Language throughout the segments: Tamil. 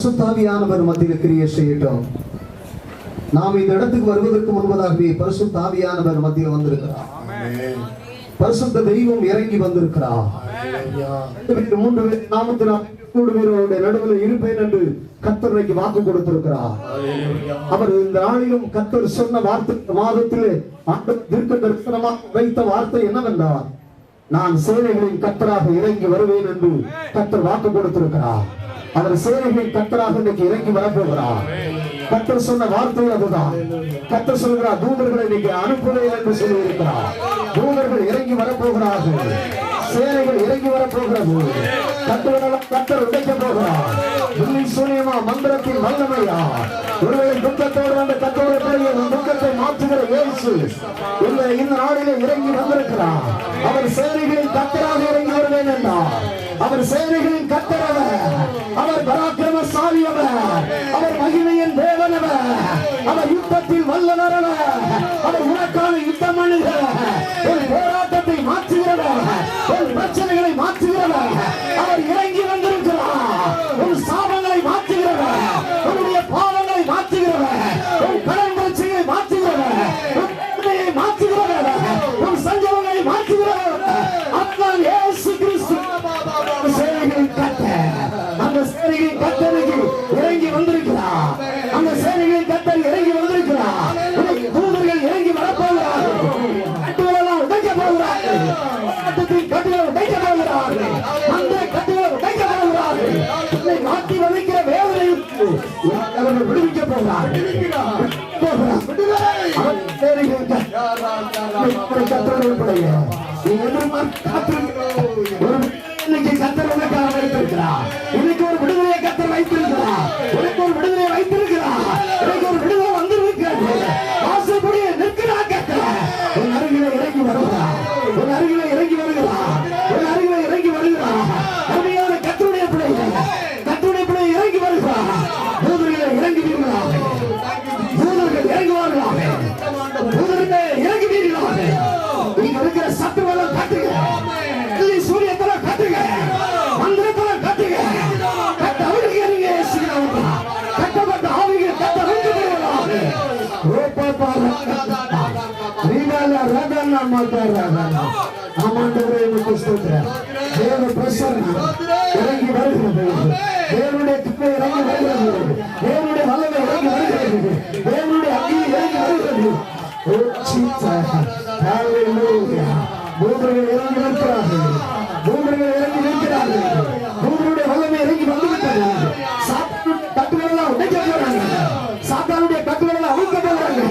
பரிசுத்தாவியானவர் மத்தியில் கிரியை செய்யட்டும். நாம் இந்த இடத்துக்கு வருவதற்கு முன்பதாகவே பரிசுத்தாவியானவர் மத்தியில் வந்திருக்கிறார். பரிசுத்த தெய்வம் இறங்கி வந்திருக்கிறார். 2 பேர் நாமத்தில் 3 பேரோட நடுவில் இருப்பேன் என்று கர்த்தர் வாக்கு கொடுத்திருக்கிறார். அவர் இந்த நாளிலும் கர்த்தர் சொன்ன வார்த்தை மாதத்திலே தீர்க்க தரிசனமாக வைத்த வார்த்தை என்னவென்றால், நான் சேனைகளின் கர்த்தராக இறங்கி வருவேன் என்று கர்த்தர் வாக்கு கொடுத்திருக்கிறார். அவர் சேனைகளின் கர்த்தராக இன்னைக்கு இறங்கி வரப்போகிறார். கர்த்தர் சொன்ன வார்த்தை அதுதான். கர்த்தர் சொல்கிறார், தூதர்களை இன்னைக்கு அனுப்புவேன் என்று சொல்லி இருக்கிறார். தூதர்கள் இறங்கி வரப்போகிறார்கள். சேனைகள் இறங்கி வரப்போகிறது. கர்த்தர் உடைக்க போகிறார். சூனியமா மந்திரத்தின் வல்லமையா ஒருவேளை துக்கத்தோடு வந்த கர்த்தருடைய துக்கத்தை மாற்றுகிற இயேசு இந்த நாளிலே இறங்கி வந்திருக்கிறார். அவர் சேனைகளின் கர்த்தராக இறங்கி வருவேன் என்றார். அவர் சேனைகளின் கர்த்தரவர். அவர் பராக்கிரமசாலியவர். அவர் மகிமையின் தேவனவர். அவர் யுத்தத்தில் வல்லவரவர். அவர் உனக்கான யுத்தம் பண்ணுகிறவர். ஒரு போராட்டத்தை மாற்றுகிறவர். ஒரு பிரச்சனைகளை மாற்றுகிறவர். அவர் இறங்கி வந்திருக்கிறார். ஒரு சாபங்களை மாற்றுகிறவர். உன்னுடைய பாவங்களை மாற்றுகிறவர். ஒரு கடன் பிரச்சனையை மாற்றுகிறவர். ஒரு நன்மையை மாற்றுகிறவர். ஒரு சஞ்சலங்களை மாற்றுகிறவர். அதுதான் இயேசு கிறிஸ்து. சேனைகளின் கர்த்தர். அந்த சேனைகளின் கர்த்தருக்கு இறங்கி வந்திருக்கிறார். அந்த சேனைகளின் கர்த்தர் இறங்கி வந்திருக்கிறார். தூதர்கள் இறங்கி வரப்போகிறார்கள். கட்டுகளெல்லாம் உடைக்க போகிறார்கள். கட்டுகளை உடைக்க போகிறார்கள். அந்த கட்டுகளை உடைக்க போகிறார்கள். என்னை மாற்றி வதைக்கிற வேதனைக்கு அவர்கள் விடுவிக்க போகிறார்கள். இன்னைக்கு கர்த்தர் உனக்காக வைத்திருக்கிறார். இன்னைக்கு ஒரு விடுதலையை கர்த்தர் வைத்திருக்கிறார். உனக்கு ஒரு விடுதலையை வைத்திருக்கிறார். எனக்கு ஒரு விடுதலை வந்திருக்கிறது. வாசப்படியே நிற்கிறார் கர்த்தர். உன் அருகிலே இறங்கி வருகிறார். உன் அருகிலே இறங்கி வருகிறார். உன் அருகிலே இறங்கி வருகிறார். அருமையான கர்த்தருடைய பிள்ளைகள், கர்த்தருடைய பிள்ளை இறங்கி வருகிறார். தூதர்கள் இறங்கி வருகிறார்கள். தூதர்கள் இறங்குவார்களாக. தூதர்கள் இறங்கி வருகிறார்கள். நீங்க இருக்கிற சத்துவெல்லாம் கட்டுங்க. சூரியத்துல கட்டுங்க. மந்திரத்துல கட்டுங்க. கட்ட அவிழ்கிறீங்க. கட்டப்பட்ட ஆவிகள் கட்ட அவிழ்கிறார்கள். தேவ பிரசன்னம் இறங்கி வருகிறது. தேவனுடைய கிருபை இறங்கி வருகிறது. தேவனுடைய வல்லமை இறங்கி வருகிறது. தேவனுடைய அக்கினி இறங்கி வருகிறது. தூதர்கள் இறங்கி நிற்கிறார்கள். தூதர்கள் இறங்கி நிற்கிறார்கள். தூதருடைய வல்லமை இறங்கி வந்துவிட்டது. கட்டுகள் எல்லாம் உடைக்க போறாங்க. சாத்தானுடைய கட்டுகள் எல்லாம் அவிழ்க்க போறாங்க.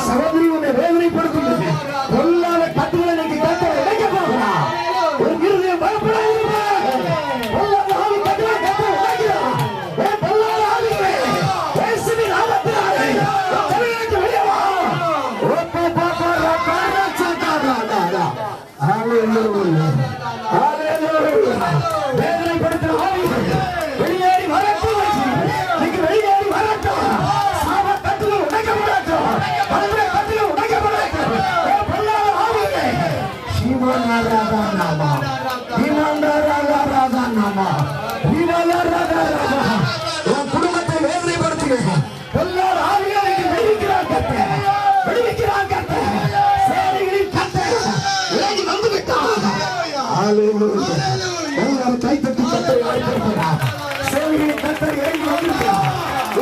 சகோதரி உன்னை வேதனைப்படுத்துகிறது. பொல்லாத கட்டுகளை இன்னைக்கு கர்த்தர் உடைக்க போகிறார். ஒரு இருதயம் பயப்படாது. பொல்லாத ஆவி கட்டுகளை கர்த்தர் உடைக்கிறார். பொல்லாத ஆவிகளே, இயேசுவின் நாமத்தினாலே வெளியேற்று வெளியே வா. ஹalleluya ஹalleluya. வேதனைப்படுத்துற ஆவிகள் வெளியேறி வரட்டும். நீங்க வெளியேறி வரட்டும். சாப கட்டுகள் உடைக்கப்படட்டும். பலவித கட்டுகள் உடைக்கப்படட்டும். பொல்லாத ஆவிகளே, சிவநாராதநாமா சிவநாராதநாமா சிவநாராதநாமா உன் குடும்பத்தை வேதனைப்படுத்துங்க. பொல்லாத ஆவிகளை வெளிக்கிறார் கர்த்தர். வெளிக்கிறார் கர்த்தர். சேனைகளின் கர்த்தர் இறங்கி வந்து விட்டார். ஹalleluya. எல்லாரும் கைத்தட்டி கர்த்தரை ஆராதிக்கிறார். சேனைகளின் கர்த்தர் இறங்கி வந்திருக்கிறார்.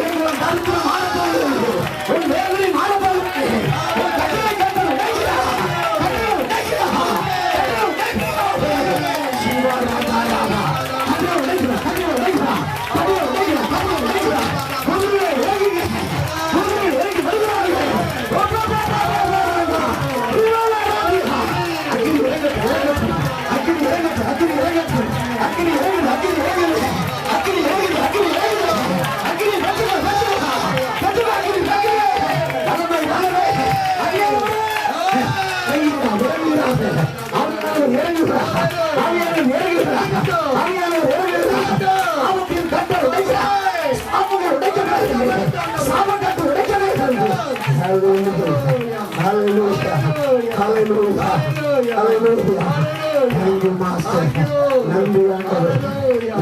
உங்கள் தரித்திர மாறப்போகிறது. உன் வேதனை மாறப்போகிறது. உன் கட்டளை கர்த்தர் உடைக்கிறார். கட்டளை உடைக்கிறார். கட்டளை உடைக்கிறார். சிவராஜாராமா கட்டளை உடைக்கிறார். கட்டளை உடைக்கிறார். கட்டளை உடைக்கிறார். கட்டளை உடைக்கிறார். குதிரை இறங்கி குதிரை இறங்கி வருகிறார்கள்.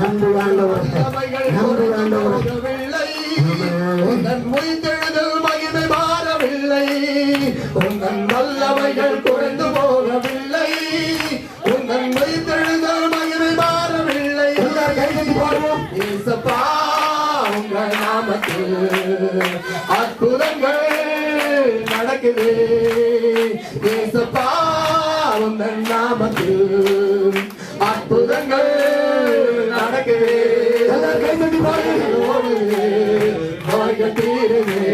நன்றி ஆண்டவர். உயிர்த்தெழுதல் மகிமை மாறவில்லை, உங்கள் வல்லமைகள் குறைந்து போகவில்லை, உங்கள் உயிர்த்தெழுதல் மகிமை மாறவில்லை. எல்லாரும் கைதட்டி பாடுவோம். இயேசப்பா உங்கள் நாமத்தில் அற்புதங்கள் நடக்குது, இயேசப்பா உங்கள் நாமத்தில் அற்புதங்கள் நடக்குது. எல்லாரும் கைதட்டி பாடுவோம்.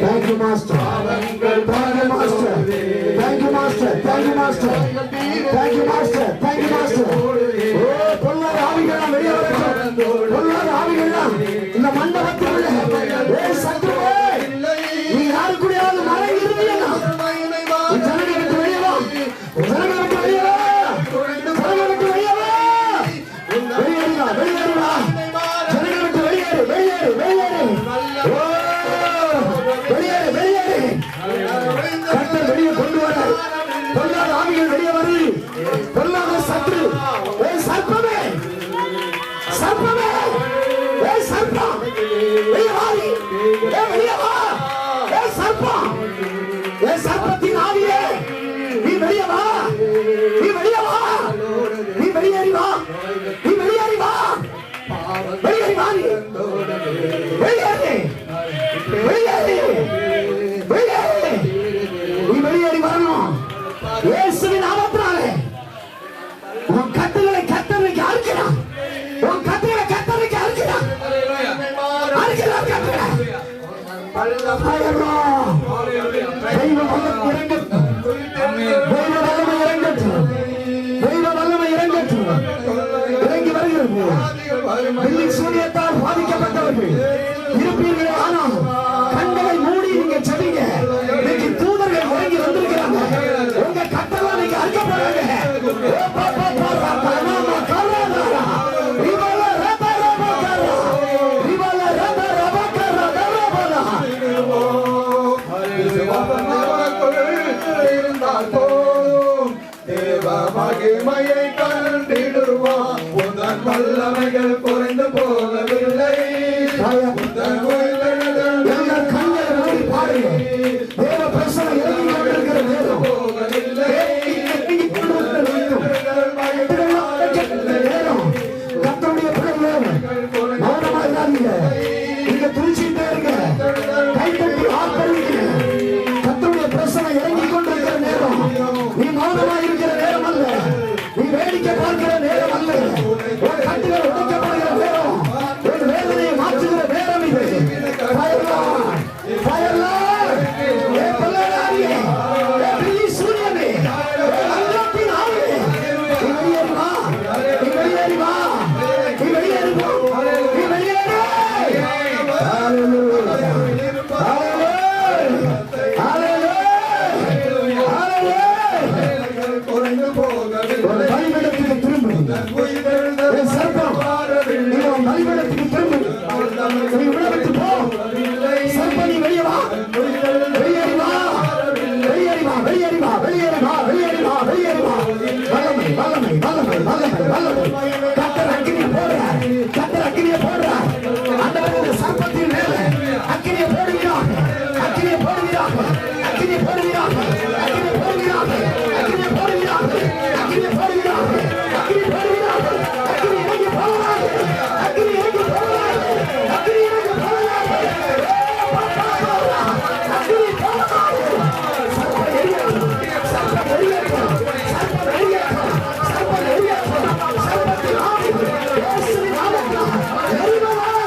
Thank you, Master. Thank you, Master. Thank you, Master. Thank you, Master. Thank you, Master. Thank you, Master. Oh, பொல்லாத ஆவிகளா வெளியே வரட்டும். பொல்லாத ஆவிகளா இந்த மண்டபத்தில் உள்ள சத்துருவே, நீ யாரு கூடயாவது மழை இருந்தீங்கன்னா ஜனங்களை விட்டு வெளியே வா, ஜனங்களை விட்டு வெளியே வா, ஜனங்களை விட்டு வெளியே வா, வெளியேறுவா, வெளியேறுவா, ஜனங்களை விட்டு வெளியேறு, வெளியேறு, வெளியேறு. வெளியேறு, வெளியேறு. கர்த்தர் வெளியே கொண்டு வர பொல்லாத ஆவிகள் வெளியே வருது. பொல்லாத சத்துரு, சர்ப்பமே, சர்ப்பமே, சர்ப்பம் வெளியே வாரி, வெளியே வா, சர்ப்பம், சர்ப்பத்தின் ஆவியே நீ வெளியே வா, நீ வெளியே வா, நீ வெளியேறி வா, நீ வெளியேறி வா, வெளியேறி வா, நீ வெளியேறி, வெளியேறி, வெளியேறி, நீ வெளியேறி வரணும். இயேசுவின் நாமத்தினாலே உன் கட்டுகளை கர்த்தருக்கு அறுக்கிறான், உன் கட்டுகளை கர்த்தருக்கு அறுக்கிறான், அறுக்கிறான் கட்டுகளை. தெய்வ வல்லமை இறங்கட்டும், தெய்வ வல்லமை இறங்கட்டும், தெய்வ வல்லமை இறங்கட்டும். இறங்கி வருகிறது. பில்லி சூனியத்தால் பாதிக்கப்பட்டவர்கள் இருப்பீர்கள், ஆனால் கண்களை மூடி நீங்க செவிங்க. இன்னைக்கு தூதர்கள் இறங்கி வந்திருக்கிறாங்க. உங்க கட்டெல்லாம் நீங்க அறுக்கப்படுறாங்க. மகிமையை கண்டிடுவான், உந்தன் வல்லமைகள் குறைந்து போகவில்லை. நீங்க துணிச்சுட்டே இருக்க, கைத்தட்டி ஆர்ப்பரிங்க. கர்த்தருடைய பிரசனை இறங்கி கொண்டிருக்கிற நேரம், நீ மௌனமாக இருக்கிற நேரம் அல்ல, நீ வேடிக்கை பார்க்கிற நேரம் அல்ல, ஒரு கட்டுகள் உடைக்கப்படுகிற நேரம், ஒரு வேதனையை மாற்றுகிற நேரம் இது. கர்த்தர் அக்கினியை போடுறார், கர்த்தர் அக்கினியை போடுறார். அந்த சர்ப்பத்தின் மேலே அக்கினியை போடுகிறார், அக்கினியை போடுகிறார், அக்கினியை போடுகிறார், அக்கினியை போடுகிறார், அக்கினியை போடுகிறார், அக்கினியை போடுகிறார், அக்கினி போடுகிறார், அக்கினி இறங்கி போகிறார், அக்கினி இறங்கி போகிறார், அக்கினி இறங்கி போகிறார், அக்கினி போகிறார். சர்ப்பம் எரியட்டும், சர்ப்பம் எரியட்டும், சர்ப்பம் எரியட்டும், சர்ப்பம் எரியட்டும், சர்ப்பத்தின் ஆவி இயேசுவின் நாமத்தில் எரிவதாக.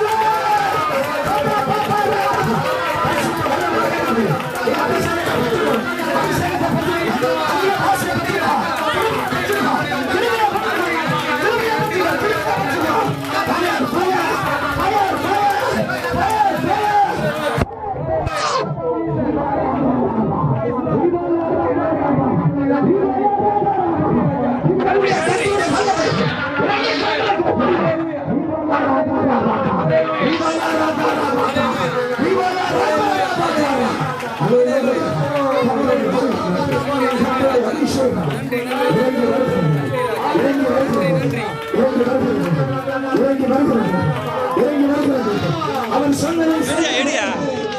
அவன் சொன்னதை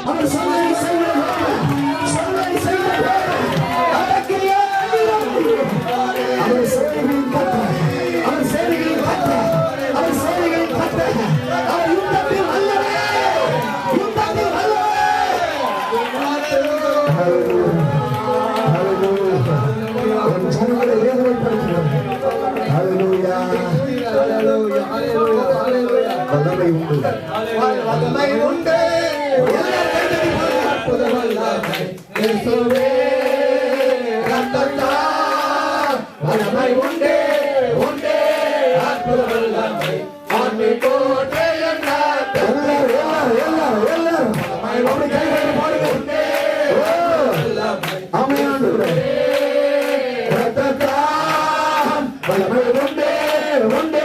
அவர் சொல்லை செய்கிறவர், சொல்லை செய்கிறவர். அவர் சேனைகளின் கர்த்தர், அவர் சேனைகளின் கர்த்தர், அவர் சேனைகளின் கர்த்தர். அவர் யுத்தத்தில் வல்லவர், யுத்தத்தில் வல்லவர். என் ஜனங்களை வேதனைப்படுத்துகிறவர். ஹல்லேலூயா, ஹல்லேலூயா, ஹல்லேலூயா. வல்லமை உண்டு, வல்லமை உண்டு. அற்புத வல்லமை இயேசுவே ரத்தத்தால் வல்லமை உண்டு, உண்டு. அற்புத வல்லமை ஆண்மை கோட்டை எல்லாரும் எல்லாரும் அப்படி கைகளை பாடுங்க. ஆமென். ரத்தத்தால் வல்லமை உண்டு, உண்டு.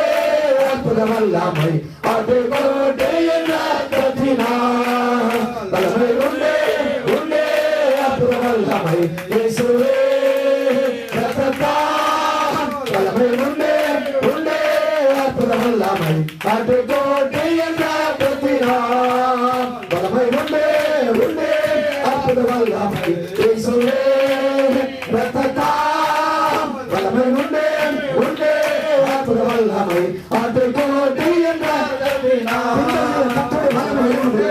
அற்புத வல்லமை ஆண்மை கோட்டை எல்லாத்தினால் வல்லமை உண்டு, உண்டு. அற்புத வல்லமை இயேசுவே ரத்தத்தால் வல்லமை உண்டு, உண்டு. அற்புத வல்லமை ஆண்மை கோட்டை எல்லாத்தினால் வல்லமை உண்டு, உண்டு. அற்புத வல்லமை இயேசுவே ரத்தத்தால் வல்லமை உண்டு, உண்டு. அற்புத வல்லமை ஆண்மை கோட்டை எல்லாத்தினால் கர்த்தருடைய வல்லமை உண்டு.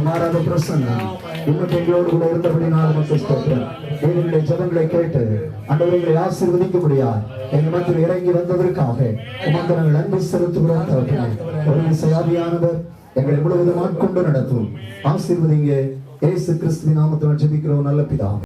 மாறாத பிரசன்னம் இன்னும் எங்களோடு கூட இருந்தபடினால் மக்கள் ஸ்தோத்திரம். எங்களுடைய ஜெபங்களை கேட்டு ஆண்டவரை ஆசீர்வதிக்க முடியாது எங்கள் மத்தியில் இறங்கி வந்ததற்காக உமக்கு நாங்கள் அன்பு செலுத்துகிறோம். ஒரு ஆவியானவர் எங்களை முழுவதும் ஆட்கொண்டு நடத்தும். ஆசீர்வதிங்க. இயேசு கிறிஸ்துவின் நாமத்தில் ஜெபிக்கிறோம் நல்ல பிதாவே.